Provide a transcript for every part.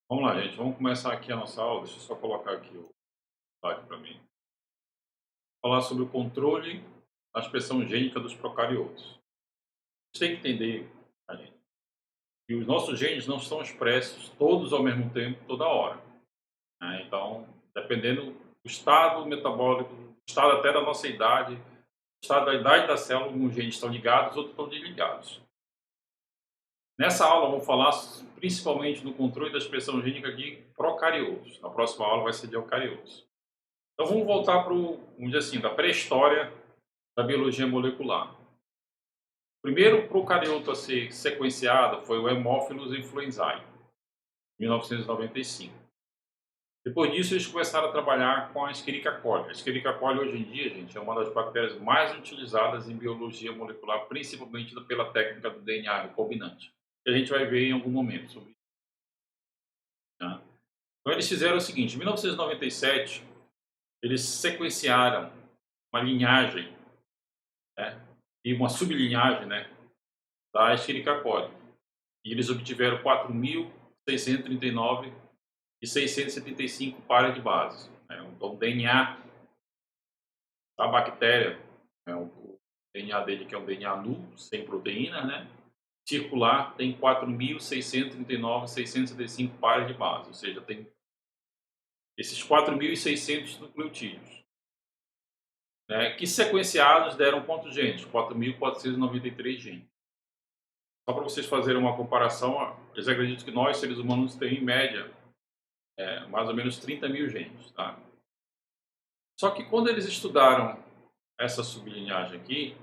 Vamos lá, gente. Vamos começar aqui a nossa aula. Deixa eu só colocar aqui o slide para mim. Falar sobre o controle da expressão gênica dos procariotos. A gente tem que entender, tá, gente, que os nossos genes não são expressos todos ao mesmo tempo, toda hora, né? Então, dependendo do estado metabólico, do estado até da nossa idade, do estado da idade da célula, alguns genes estão ligados, outros estão desligados. Nessa aula, vamos falar principalmente no controle da expressão gênica de procariotos. Na próxima aula vai ser de eucariotos. Então vamos voltar para o, vamos dizer assim, da pré-história da biologia molecular. O primeiro procarioto a ser sequenciado foi o Haemophilus influenzae, em 1995. Depois disso, eles começaram a trabalhar com a Escherichia coli. A Escherichia coli, hoje em dia, gente, é uma das bactérias mais utilizadas em biologia molecular, principalmente pela técnica do DNA recombinante, que a gente vai ver em algum momento sobre isso, tá? Então, eles fizeram o seguinte: em 1997, eles sequenciaram uma linhagem, né, e uma sublinhagem, né, da Escherichia coli. E eles obtiveram 4.639 e 675 pares de bases, né? Então, o DNA da bactéria, né, o DNA dele, que é um DNA nulo, sem proteína, né, circular, tem 4.639 e 675 pares de bases, ou seja, tem esses 4.600 nucleotídeos, né, que sequenciados deram quantos genes? 4.493 genes. Só para vocês fazerem uma comparação, eles acreditam que nós, seres humanos, temos em média mais ou menos 30 mil genes. Tá? Só que quando eles estudaram essa sublinhagem aqui,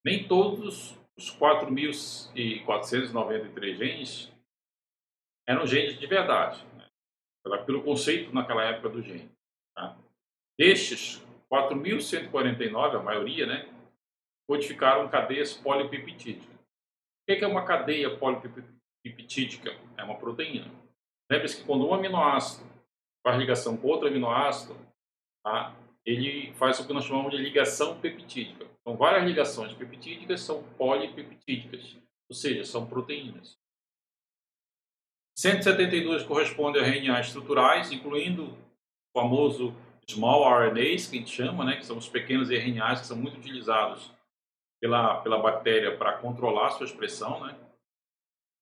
nem todos os 4.493 genes eram genes de verdade, né? Pelo conceito naquela época do gene. Tá? Destes, 4.149, a maioria, né, codificaram cadeias polipeptídicas. O que é uma cadeia polipeptídica? É uma proteína. Lembre-se que quando um aminoácido faz ligação com outro aminoácido, tá, ele faz o que nós chamamos de ligação peptídica. Então, várias ligações peptídicas são polipeptídicas, ou seja, são proteínas. 172 correspondem a RNA estruturais, incluindo o famoso small RNAs, que a gente chama, né, que são os pequenos RNAs que são muito utilizados pela bactéria para controlar a sua expressão, né?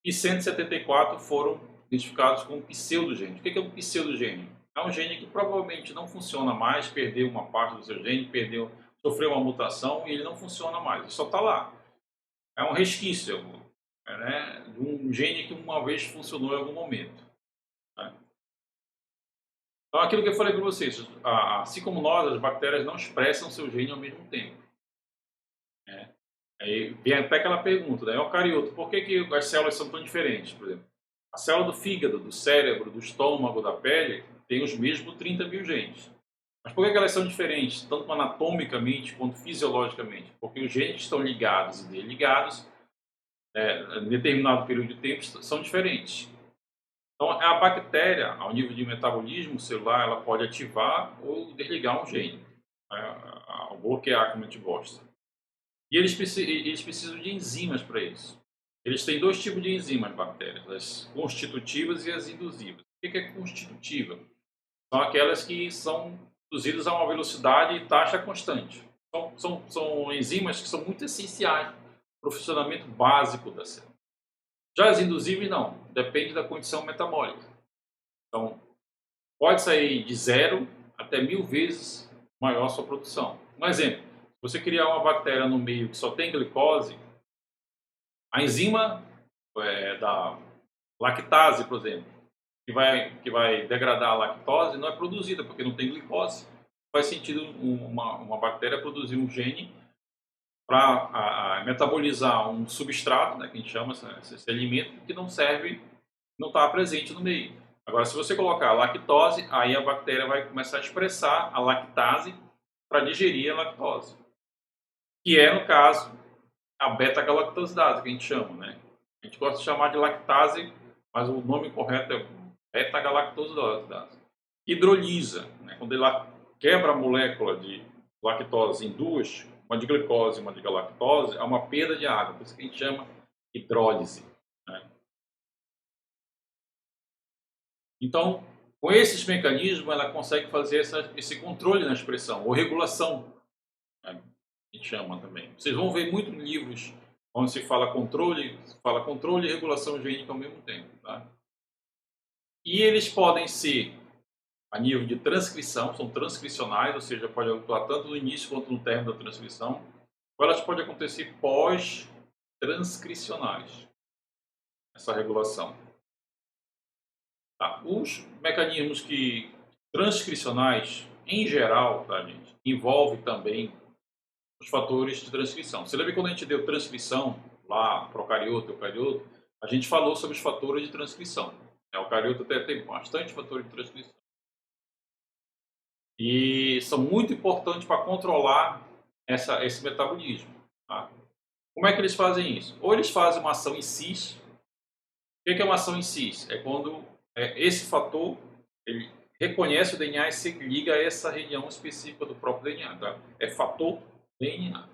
E 174 foram identificados como pseudogene. O que é um pseudogene? É um gene que provavelmente não funciona mais, perdeu uma parte do seu gene, sofreu uma mutação e ele não funciona mais, ele só está lá. É um resquício, né, de um gene que uma vez funcionou em algum momento, né? Então, aquilo que eu falei para vocês, assim como nós, as bactérias não expressam seu gene ao mesmo tempo, né? Aí vem até aquela pergunta, né? Eucarioto, por que as células são tão diferentes? Por exemplo, a célula do fígado, do cérebro, do estômago, da pele, tem os mesmos 30 mil genes. Mas por que elas são diferentes, tanto anatomicamente quanto fisiologicamente? Porque os genes que estão ligados e desligados, em determinado período de tempo, são diferentes. Então, a bactéria, ao nível de metabolismo celular, ela pode ativar ou desligar um gene, né? Bloquear, como a gente gosta. E eles precisam de enzimas para isso. Eles têm dois tipos de enzimas, bactérias, as constitutivas e as indusivas. O que é constitutiva? São aquelas que são induzidas a uma velocidade e taxa constante. São enzimas que são muito essenciais para o funcionamento básico da célula. Já as indusíveis, não. Depende da condição metabólica. Então, pode sair de 0 até 1.000 vezes maior a sua produção. Um exemplo, se você criar uma bactéria no meio que só tem glicose, a enzima da lactase, por exemplo, que vai degradar a lactose, não é produzida, porque não tem glicose. Faz sentido uma bactéria produzir um gene para metabolizar um substrato, né, que a gente chama esse alimento, que não serve, não está presente no meio. Agora, se você colocar lactose, aí a bactéria vai começar a expressar a lactase para digerir a lactose, que é, no caso, a beta-galactosidase, que a gente chama, né? A gente gosta de chamar de lactase, mas o nome correto é beta-galactosidase. Hidrolisa, né? Quando ela quebra a molécula de lactose em duas, uma de glicose e uma de galactose, há uma perda de água, por isso que a gente chama hidrólise, né? Então, com esses mecanismos, ela consegue fazer esse controle na expressão, ou regulação, né, que a gente chama também. Vocês vão ver muito em livros onde se fala controle e regulação gênica ao mesmo tempo. Tá? E eles podem ser a nível de transcrição, são transcricionais, ou seja, pode atuar tanto no início quanto no término da transcrição, ou elas podem acontecer pós-transcricionais, essa regulação. Tá? Os mecanismos transcricionais, em geral, tá, gente, envolve também os fatores de transcrição. Você lembra quando a gente deu transcrição lá, procarioto, eucarioto, a gente falou sobre os fatores de transcrição. O eucarioto até tem bastante fatores de transcrição. E são muito importantes para controlar esse metabolismo. Tá? Como é que eles fazem isso? Ou eles fazem uma ação em cis. O que é uma ação em cis? É quando esse fator ele reconhece o DNA e se liga a essa região específica do próprio DNA. Tá? É fator DNA.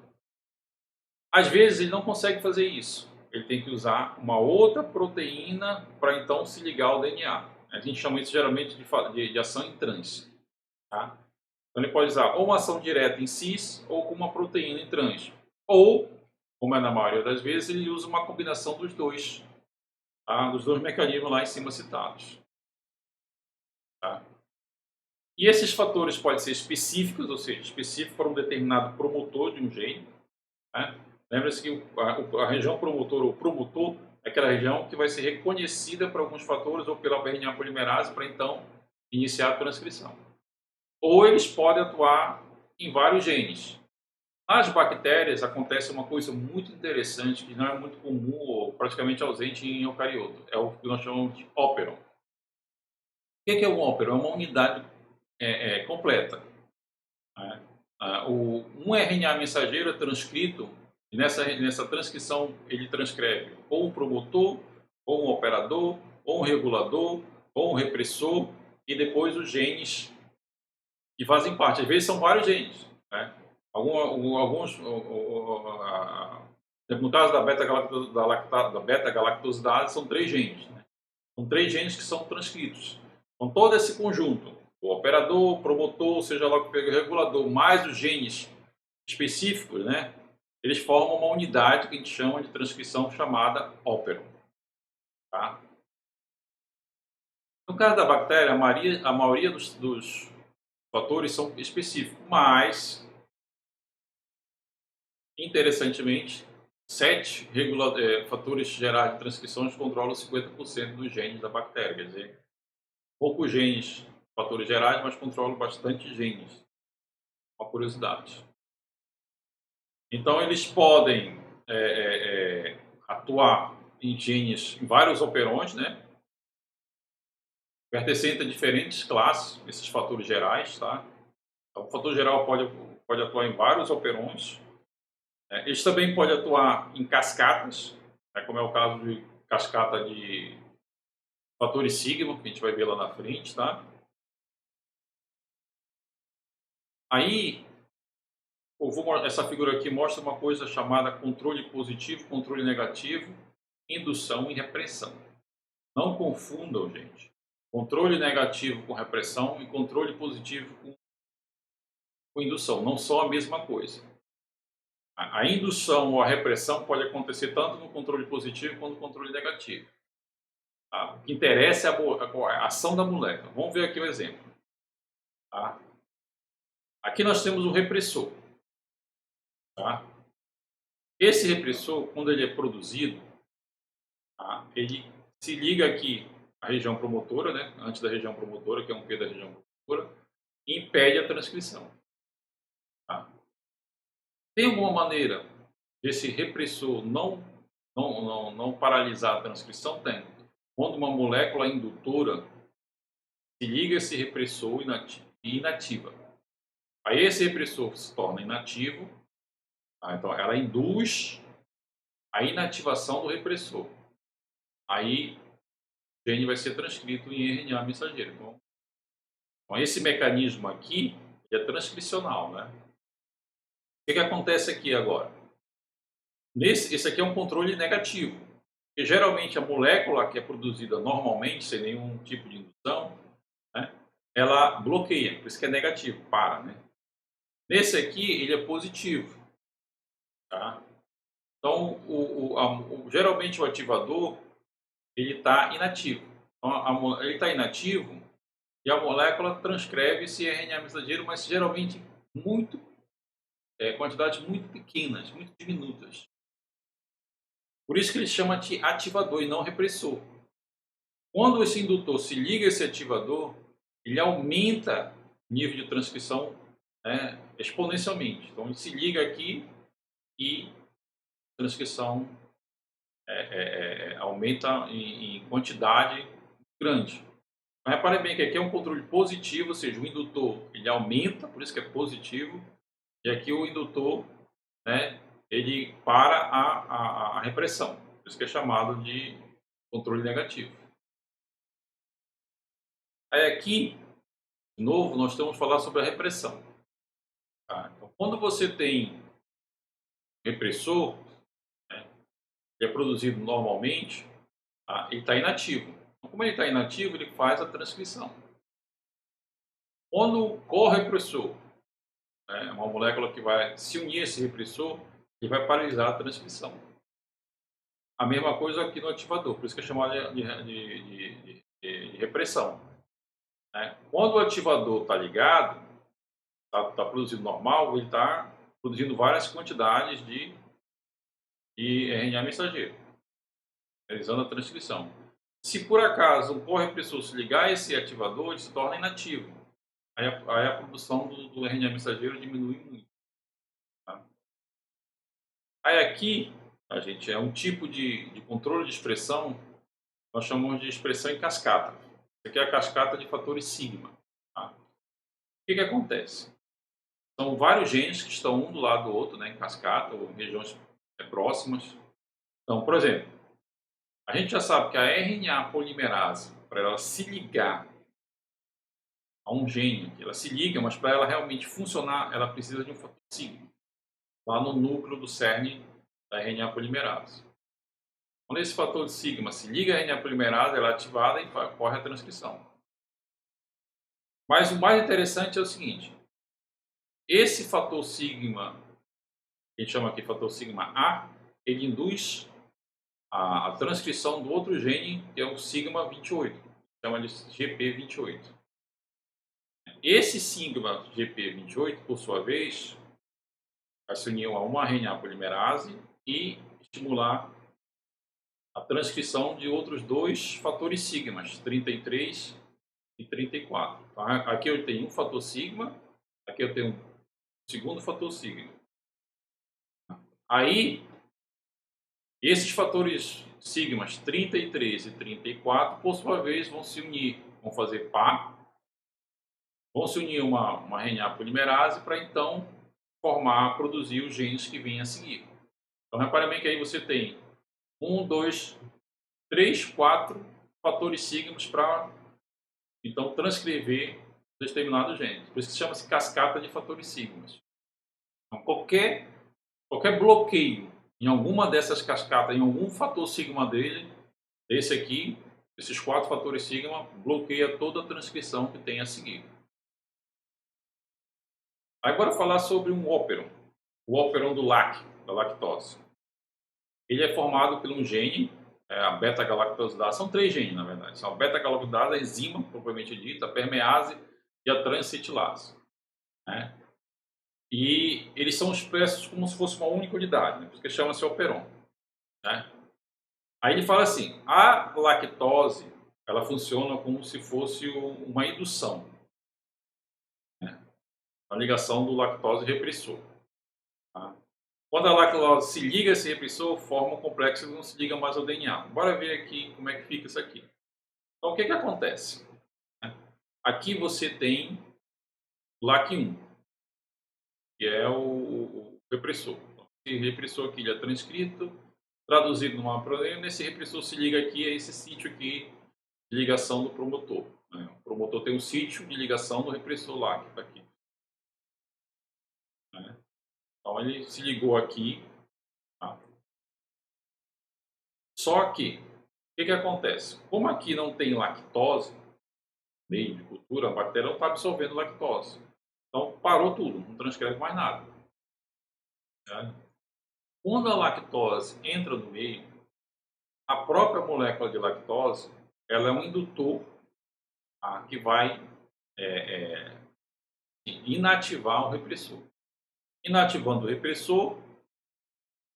Às vezes ele não consegue fazer isso. Ele tem que usar uma outra proteína para então se ligar ao DNA. A gente chama isso geralmente de ação em trans. Tá? Então ele pode usar ou uma ação direta em cis ou com uma proteína em trans. Ou, como é na maioria das vezes, ele usa uma combinação dos dois. Tá? Dos dois mecanismos lá em cima citados. Tá? E esses fatores podem ser específicos, ou seja, específico para um determinado promotor de um gene. Né? Lembra-se que a região promotor ou promotor é aquela região que vai ser reconhecida por alguns fatores ou pela RNA polimerase para então iniciar a transcrição. Ou eles podem atuar em vários genes. Nas bactérias acontece uma coisa muito interessante que não é muito comum ou praticamente ausente em eucarioto. É o que nós chamamos de óperon. O que é um óperon? É uma unidade completa. Né? Um RNA mensageiro é transcrito e nessa transcrição ele transcreve ou um promotor, ou um operador, ou um regulador, ou um repressor e depois os genes que fazem parte. Às vezes são vários genes. Né? Alguns, no caso da beta-galactosidase, são 3 genes. Né? São 3 genes que são transcritos. Então, todo esse conjunto, o operador, o promotor, seja lá o que pega o regulador, mais os genes específicos, né? Eles formam uma unidade que a gente chama de transcrição chamada óperon. Tá? No caso da bactéria, a maioria dos fatores são específicos, mas, interessantemente, 7 fatores gerais de transcrição controlam 50% dos genes da bactéria. Quer dizer, poucos genes, fatores gerais, mas controlam bastante genes. Uma curiosidade. Então, eles podem atuar em genes, em vários operões, né? Pertencente a diferentes classes, esses fatores gerais, tá? Então, o fator geral pode atuar em vários operões. Eles também podem atuar em cascatas, né, como é o caso de cascata de fatores sigma, que a gente vai ver lá na frente, tá? Aí, essa figura aqui mostra uma coisa chamada controle positivo, controle negativo, indução e repressão. Não confundam, gente. Controle negativo com repressão e controle positivo com indução. Não são a mesma coisa. A indução ou a repressão pode acontecer tanto no controle positivo quanto no controle negativo. Tá? O que interessa é a ação da molécula. Vamos ver aqui o exemplo. Tá? Aqui nós temos o repressor. Tá? Esse repressor, quando ele é produzido, tá? Ele se liga aqui à região promotora, né? Antes da região promotora, que é um P da região promotora, e impede a transcrição. Tá? Tem alguma maneira desse repressor não paralisar a transcrição? Tem. Quando uma molécula indutora se liga a esse repressor e inativa. Aí esse repressor se torna inativo, tá? Então ela induz a inativação do repressor. Aí o gene vai ser transcrito em RNA mensageiro. Então esse mecanismo aqui é transcricional, né? O que acontece aqui agora? Esse aqui é um controle negativo. Porque geralmente a molécula que é produzida normalmente, sem nenhum tipo de indução, né, ela bloqueia, por isso que é negativo, para, né? Nesse aqui, ele é positivo, tá? Então, geralmente o ativador, ele está inativo. Então, ele está inativo e a molécula transcreve esse RNA mensageiro, mas geralmente muito, quantidades muito pequenas, muito diminutas. Por isso que ele chama de ativador e não repressor. Quando esse indutor se liga a esse ativador, ele aumenta o nível de transcrição, né, exponencialmente. Então ele se liga aqui e a transcrição aumenta em quantidade grande. Mas repare bem que aqui é um controle positivo, ou seja, o indutor ele aumenta, por isso que é positivo, e aqui o indutor, né, ele para a repressão, por isso que é chamado de controle negativo. Aí aqui, de novo, nós estamos falando sobre a repressão. Tá? Então, quando você tem repressor, né, que é produzido normalmente, tá? Ele está inativo. Então, como ele está inativo, ele faz a transcrição. Quando o correpressor, né, uma molécula que vai se unir a esse repressor, ele vai paralisar a transcrição. A mesma coisa aqui no ativador, por isso que é chamado de repressão. Né? Quando o ativador está ligado, está produzindo normal, ele está produzindo várias quantidades de RNA mensageiro, realizando a transcrição. Se por acaso um correpressor se ligar a esse ativador, ele se torna inativo. Aí a produção do RNA mensageiro diminui muito. Tá? Aí aqui, a gente, é um tipo de controle de expressão, nós chamamos de expressão em cascata. Isso aqui é a cascata de fatores sigma. Tá? O que acontece? São vários genes que estão um do lado do outro, né, em cascata, ou em regiões próximas. Então, por exemplo, a gente já sabe que a RNA polimerase, para ela se ligar a um gene, ela se liga, mas para ela realmente funcionar, ela precisa de um fator sigma, lá no núcleo do cerne da RNA polimerase. Quando esse fator de sigma se liga à RNA polimerase, ela é ativada e ocorre a transcrição. Mas o mais interessante é o seguinte, esse fator sigma, que a gente chama aqui de fator sigma A, ele induz a transcrição do outro gene, que é o sigma 28, chama de GP28. Esse sigma GP28, por sua vez, vai se unir a uma RNA polimerase e estimular a transcrição de outros dois fatores sigmas, 33 e 34. Então, aqui eu tenho um fator sigma, aqui eu tenho um segundo fator sigma. Aí, esses fatores sigmas 33 e 34, por sua vez, vão se unir, vão fazer par, vão se unir uma RNA polimerase para então produzir os genes que vêm a seguir. Então, repare bem que aí você tem 1, 2, 3, 4 fatores sigmas para então transcrever determinado gene. Por isso que chama-se cascata de fatores sigmas. Então, qualquer bloqueio em alguma dessas cascatas, em algum fator sigma dele, esse aqui, esses 4 fatores sigma, bloqueia toda a transcrição que tem a seguir. Agora falar sobre um óperon, o óperon da lactose. Ele é formado por um gene, a beta-galactosidase, são 3 genes na verdade, são a beta-galactosidase, a enzima propriamente dita, a permease e a transacetilase. Né? E eles são expressos como se fosse uma única unidade, né? Por isso que chama-se operon. Né? Aí ele fala assim, a lactose ela funciona como se fosse uma indução, né? A ligação do lactose repressor. Tá? Quando a lactose se liga a esse repressor, forma um complexo que não se liga mais ao DNA. Bora ver aqui como é que fica isso aqui. Então, o que acontece? Aqui você tem o LAC1, que é o repressor. Então, esse repressor aqui ele é transcrito, traduzido numa proteína, esse repressor se liga aqui a esse sítio aqui de ligação do promotor. Né? O promotor tem um sítio de ligação do repressor LAC, que está aqui. Né? Então, ele se ligou aqui. Tá? Só que, o que acontece? Como aqui não tem lactose, meio de cultura, a bactéria não está absorvendo lactose. Então parou tudo, não transcreve mais nada. Né? Quando a lactose entra no meio, a própria molécula de lactose ela é um indutor que vai inativar o repressor. Inativando o repressor,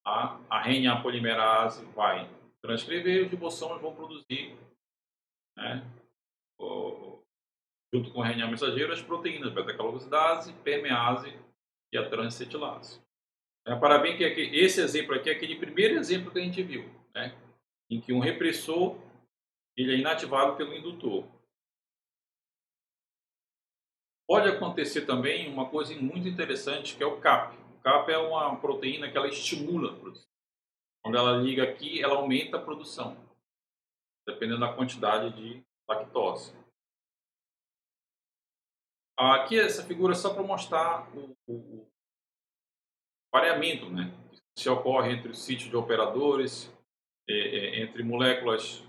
a RNA polimerase vai transcrever e os ribossomos vão produzir, né, junto com o RNA mensageiro, as proteínas beta-carotidase, permease e a transacetilase. Para bem que esse exemplo aqui é aquele primeiro exemplo que a gente viu, né, em que um repressor ele é inativado pelo indutor. Pode acontecer também uma coisa muito interessante que é o CAP. O CAP é uma proteína que ela estimula a produção. Quando ela liga aqui, ela aumenta a produção, dependendo da quantidade de lactose. Aqui essa figura é só para mostrar o pareamento, né? Se ocorre entre o sítio de operadores, entre moléculas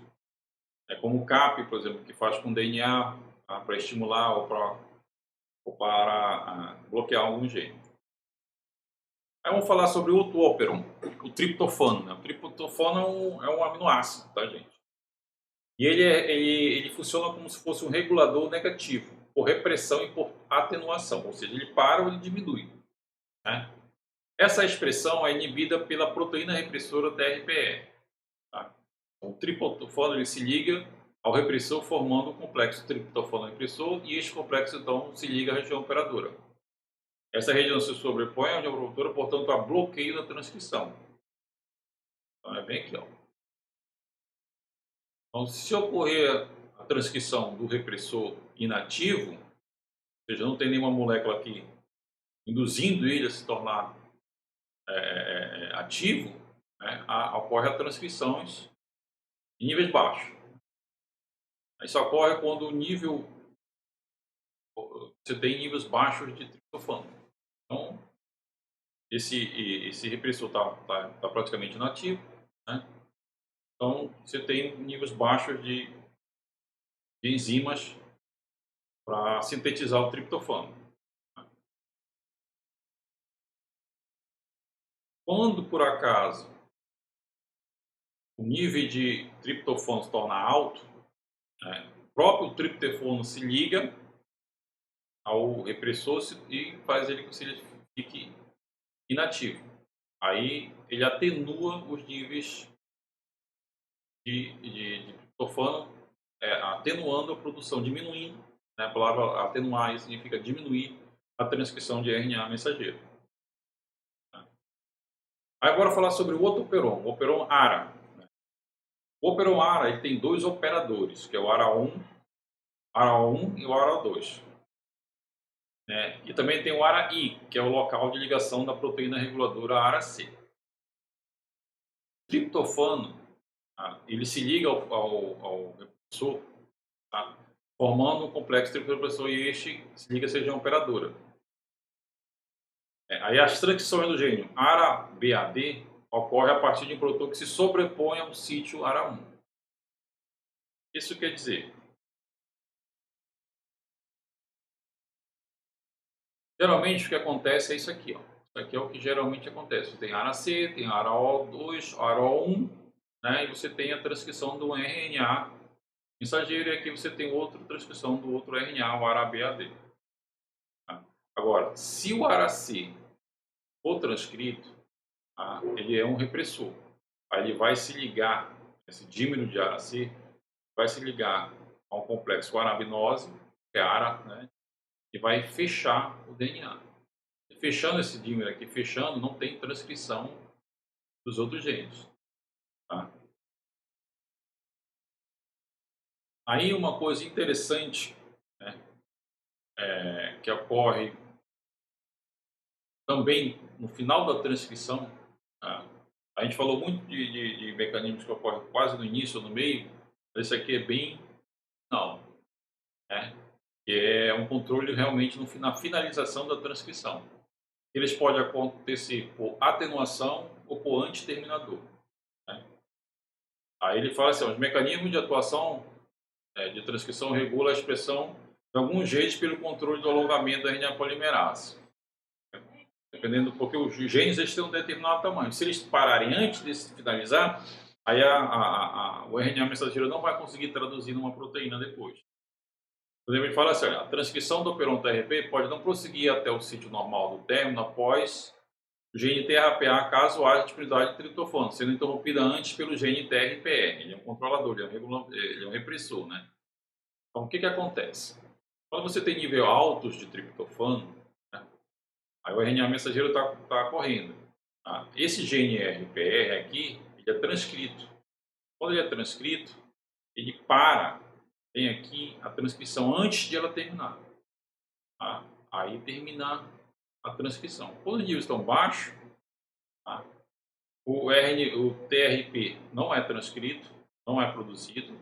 como o CAP, por exemplo, que faz com DNA para estimular ou para bloquear algum gene. Aí vamos falar sobre o outro operon, o triptofano. Né? O triptofano é um aminoácido, tá, gente? E ele funciona como se fosse um regulador negativo, por repressão e por atenuação, ou seja, ele para ou ele diminui. Né? Essa expressão é inibida pela proteína repressora TRPE. Tá? O triptofano ele se liga ao repressor formando o complexo triptofano-repressor e este complexo então se liga à região operadora. Essa região se sobrepõe à região operadora, portanto, há bloqueio da transcrição. Então é bem aqui, ó. Então, se ocorrer a transcrição do repressor inativo, ou seja, não tem nenhuma molécula aqui induzindo ele a se tornar ativo, né, ocorre a transcrições em níveis baixos. Isso ocorre quando o nível você tem níveis baixos de triptofano. Então, esse repressor está praticamente inativo, né? Então, você tem níveis baixos de enzimas para sintetizar o triptofano. Quando, por acaso, o nível de triptofano se torna alto, né, o próprio triptofano se liga ao repressor e faz ele com que ele fique inativo. Aí ele atenua os níveis de triptofano, atenuando a produção, diminuindo. Né, a palavra atenuar significa diminuir a transcrição de RNA mensageiro. Aí agora falar sobre o outro operon, o operon ARA. O operon ARA ele tem dois operadores, que é o ARA1 e o ARA2. Né? E também tem o ARA-I, que é o local de ligação da proteína reguladora ARA-C. O triptofano, ele se liga ao repressor, tá? Formando um complexo triptofano e este se liga à região operadora. Aí as transcrições do gênio ARA-BAD ocorre a partir de um produtor que se sobrepõe ao sítio ARA1. Isso quer dizer, geralmente o que acontece é isso aqui, ó. Isso aqui é o que geralmente acontece. Você tem ARA-C, tem ARA-O2, ARA-O1, né? E você tem a transcrição do RNA mensageiro e aqui você tem outra transcrição do outro RNA, o ARA-BAD. Tá? Agora, se o ARA-C for transcrito, ele é um repressor. Aí ele vai se ligar, esse dímero de ARA-C, vai se ligar a um complexo arabinose, que é ARA, né? E vai fechar o DNA. Fechando esse dímero aqui, fechando, não tem transcrição dos outros genes. Tá? Aí uma coisa interessante, né, que ocorre também no final da transcrição, tá? A gente falou muito de mecanismos que ocorrem quase no início ou no meio, esse aqui é bem final, né? Que é um controle realmente na finalização da transcrição. Eles podem acontecer por atenuação ou por antiterminador. Né? Aí ele fala assim, os mecanismos de atuação de transcrição regula a expressão de alguns genes pelo controle do alongamento da RNA polimerase. Dependendo, porque os genes eles têm um determinado tamanho. Se eles pararem antes de finalizar, aí o RNA mensageiro não vai conseguir traduzir numa proteína depois. Por exemplo, ele fala assim, olha, a transcrição do operon TRP pode não prosseguir até o sítio normal do término após o gene TRPA caso haja disponibilidade de triptofano, sendo interrompida antes pelo gene TRPR. Ele é um controlador, ele é um repressor, né? Então, o que acontece? Quando você tem nível altos de triptofano, né, aí o RNA mensageiro está correndo. Tá? Esse gene RPR aqui, ele é transcrito. Quando ele é transcrito, ele para, tem aqui a transcrição antes de ela terminar. Tá? Aí terminar a transcrição. Quando os níveis estão baixos, tá? O TRP não é transcrito, não é produzido,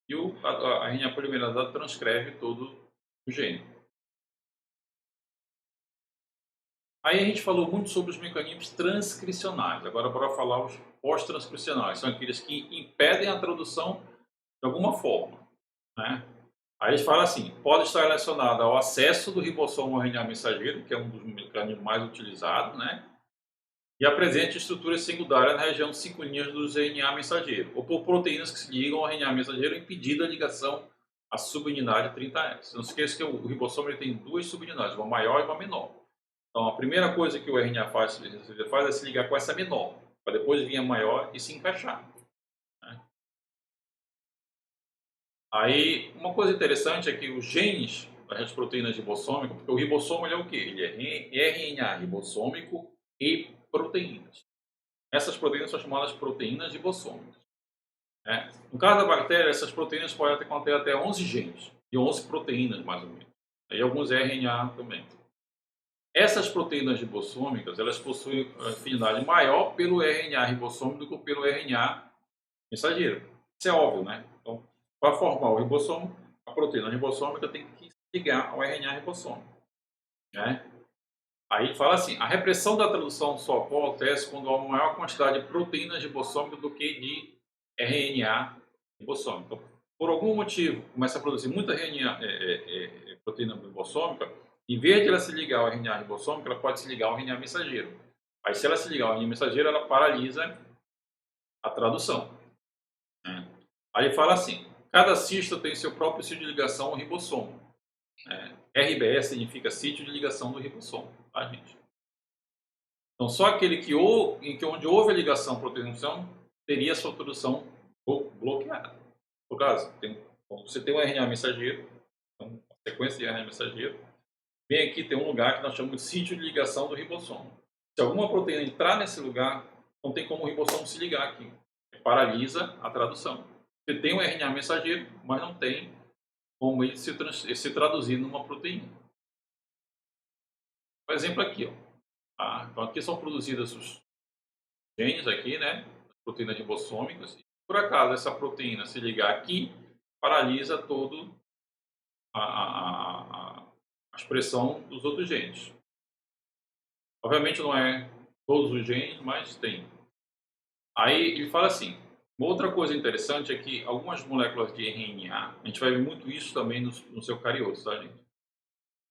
e a RNA polimerase transcreve todo o gene. Aí a gente falou muito sobre os mecanismos transcricionais. Agora bora falar os pós-transcricionais. São aqueles que impedem a tradução de alguma forma, né? Aí eles falam assim, pode estar relacionado ao acesso do ribossomo ao RNA mensageiro, que é um dos mecanismos mais utilizados, né? E apresente estruturas secundárias na região 5' dos RNA mensageiro, ou por proteínas que se ligam ao RNA mensageiro impedindo a ligação à subunidade 30S. Não se esqueça que o ribossomo ele tem duas subunidades, uma maior e uma menor. Então a primeira coisa que o RNA faz é se ligar com essa menor, para depois vir a maior e se encaixar. Né? Aí uma coisa interessante é que os genes das proteínas ribossômicas, porque o ribossomo ele é o quê? Ele é RNA ribossômico e proteínas. Essas proteínas são chamadas proteínas ribossômicas. Né? No caso da bactéria, essas proteínas podem conter até 11 genes e 11 proteínas, mais ou menos. E alguns RNA também. Essas proteínas ribossômicas, elas possuem afinidade maior pelo RNA ribossômico do que pelo RNA mensageiro. Isso é óbvio, né? Então, para formar o ribossomo, a proteína ribossômica tem que se ligar ao RNA ribossômico. Né? Aí fala assim, a repressão da tradução só acontece quando há uma maior quantidade de proteínas ribossômicas do que de RNA ribossômico. Então, por algum motivo, começa a produzir muita proteína ribossômica, em vez de ela se ligar ao RNA ribossômico, ela pode se ligar ao RNA mensageiro. Aí, se ela se ligar ao RNA mensageiro, ela paralisa a tradução. Né? Aí fala assim, cada cista tem seu próprio sítio de ligação ao ribossomo. RBS significa sítio de ligação do ribossomo, tá, gente? Então, só aquele onde houve a ligação proteína teria sua tradução bloqueada. Por caso, você tem um RNA mensageiro, uma sequência de RNA mensageiro, bem aqui tem um lugar que nós chamamos de sítio de ligação do ribossomo. Se alguma proteína entrar nesse lugar, não tem como o ribossomo se ligar aqui. Paralisa a tradução. Você tem um RNA mensageiro, mas não tem como ele se traduzir numa proteína. Por exemplo aqui, ó. Tá? Então aqui são produzidas os genes aqui, né? As proteínas ribossômicas. Por acaso essa proteína se ligar aqui, paralisa todo a expressão dos outros genes. Obviamente não é todos os genes, mas tem. Aí ele fala assim, uma outra coisa interessante é que algumas moléculas de RNA, a gente vai ver muito isso também nos eucariotos, tá, gente?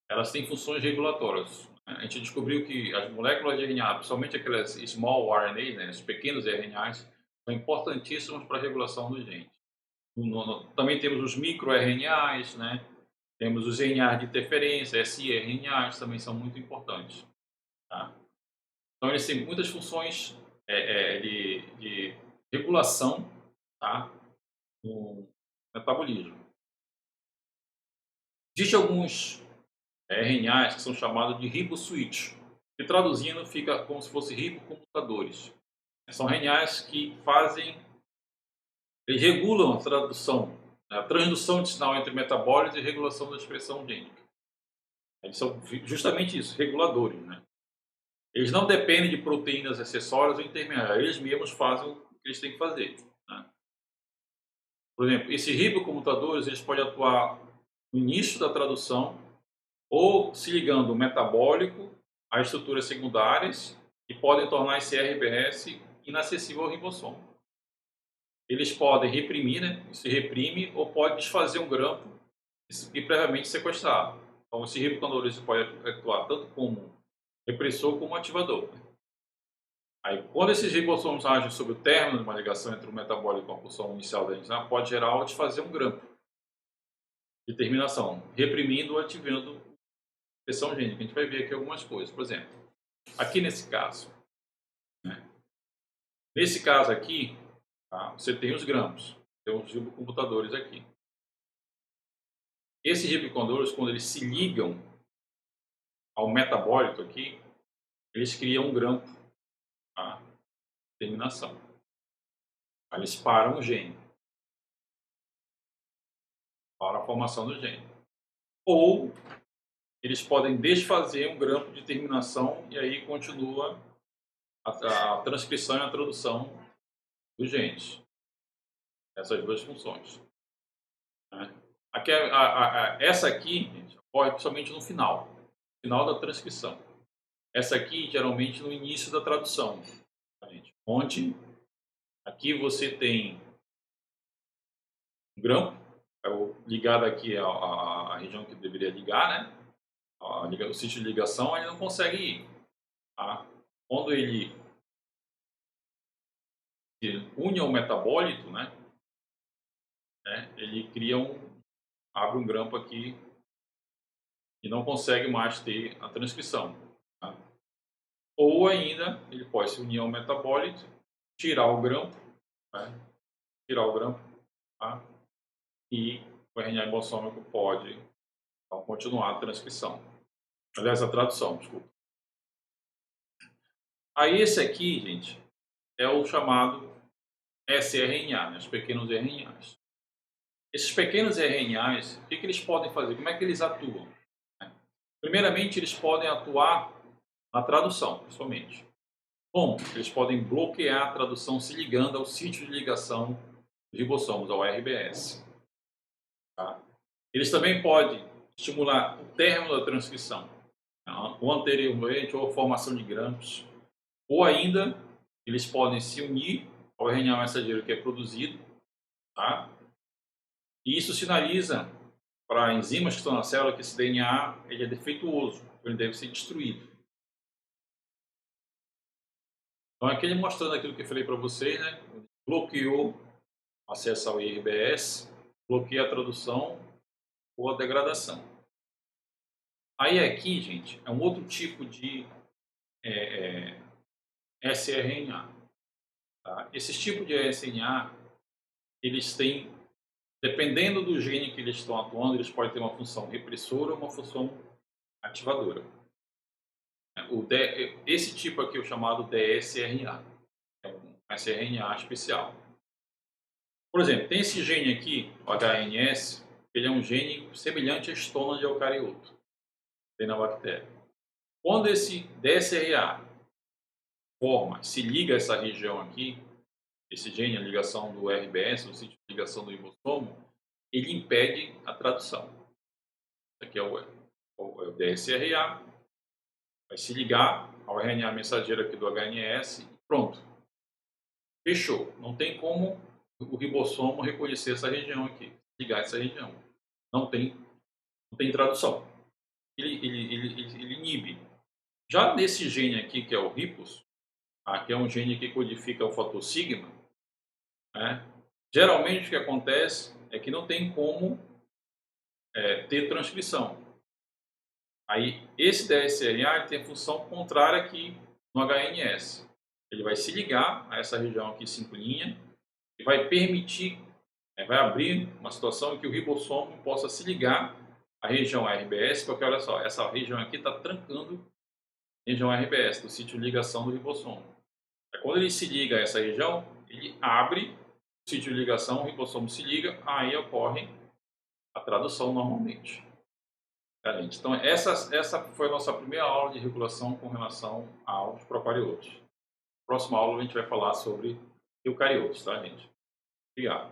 Elas têm funções regulatórias. A gente descobriu que as moléculas de RNA, principalmente aquelas small RNAs, né, os pequenos RNAs, são importantíssimas para a regulação dos genes. Também temos os microRNAs, né? Temos os RNAs de interferência, siRNAs, também são muito importantes. Tá? Então, eles têm muitas funções de regulação, tá? No metabolismo. Existem alguns RNAs que são chamados de riboswitch, que traduzindo fica como se fosse ribocomutadores. São RNAs que eles regulam a tradução, a transdução de sinal entre metabólitos e regulação da expressão gênica. Eles são justamente isso, reguladores, né? Eles não dependem de proteínas acessórias ou intermediárias, eles mesmos fazem o que eles têm que fazer. Né? Por exemplo, esses ribocomutadores eles podem atuar no início da tradução ou se ligando o metabólico a estruturas secundárias e podem tornar esse RBS inacessível ao ribossomo. eles podem reprimir, né? Se reprime ou pode desfazer um grampo e previamente sequestrado. Então, esse ribocondorese pode atuar tanto como repressor como ativador. Aí, quando esses ribossomos agem sobre o término de uma ligação entre o metabólito e a função inicial da enzima, pode gerar ou desfazer um grampo de terminação, reprimindo ou ativando a expressão gênica. A gente vai ver aqui algumas coisas. Por exemplo, aqui nesse caso, né? Nesse caso aqui, tá? Você tem os grampos, tem os ribocomputadores aqui. Esses ribocomputadores, quando eles se ligam ao metabólito aqui, eles criam um grampo, tá? Terminação. Aí eles param o gene, para a formação do gene. Ou eles podem desfazer um grampo de terminação e aí continua a transcrição e a tradução dos genes. Essas duas funções. Né? Aqui, essa aqui, gente, ocorre principalmente no final da transcrição. Essa aqui, geralmente, no início da tradução. Tá, gente? Onde aqui você tem um grampo, ligado aqui à região que deveria ligar, né? O sítio de ligação, ele não consegue ir. Tá? Quando ele une ao metabólito, né? Ele abre um grampo aqui e não consegue mais ter a transcrição. Tá? Ou ainda, ele pode se unir ao metabólito, tirar o grampo, né? Tá? E o RNA ribossômico pode então, continuar a transcrição. Aliás, a tradução, desculpa. Aí esse aqui, gente, é o chamado sRNA, né? Os pequenos RNAs. Esses pequenos RNAs, o que eles podem fazer? Como é que eles atuam? Primeiramente, eles podem atuar na tradução, principalmente. Bom, eles podem bloquear a tradução se ligando ao sítio de ligação dos ribossomos, ao RBS. Tá? Eles também podem estimular o término da transcrição, tá? Ou anteriormente, ou a formação de grampos. Ou ainda, eles podem se unir ao RNA mensageiro que é produzido, tá? E isso sinaliza para enzimas que estão na célula que esse DNA ele é defeituoso, ele deve ser destruído. Então aqui ele mostrando aquilo que eu falei para vocês, né? Bloqueou o acesso ao IRBS, bloqueia a tradução ou a degradação. Aí aqui, gente, é um outro tipo de sRNA. Tá? Esses tipos de sRNA, eles têm, dependendo do gene que eles estão atuando, eles podem ter uma função repressora ou uma função ativadora. Esse tipo aqui é o chamado dsRNA, é um sRNA especial. Por exemplo, tem esse gene aqui, o HNS, ele é um gene semelhante à estona de eucarioto, tem na bactéria. Quando esse dsRNA se liga a essa região aqui, esse gene, a ligação do RBS, o sítio de ligação do ribossomo, ele impede a tradução. Esse aqui é o dsRNA, vai se ligar ao RNA mensageiro aqui do HNS e pronto. Fechou. Não tem como o ribossomo reconhecer essa região aqui, ligar essa região. Não tem tradução. Ele inibe. Já nesse gene aqui, que é o ribos, que é um gene que codifica o fator sigma, né? Geralmente o que acontece é que não tem como ter transcrição. Aí esse dsRNA tem a função contrária aqui no HNS. Ele vai se ligar a essa região aqui 5' e vai permitir, vai abrir uma situação em que o ribossomo possa se ligar à região RBS, porque olha só, essa região aqui está trancando a região RBS, do sítio de ligação do ribossomo. Quando ele se liga a essa região, ele abre o sítio de ligação, o ribossomo se liga, aí ocorre a tradução normalmente. Tá, gente? Então essa foi a nossa primeira aula de regulação com relação aos procariotos. Na próxima aula a gente vai falar sobre eucariotos, tá, gente? Obrigado.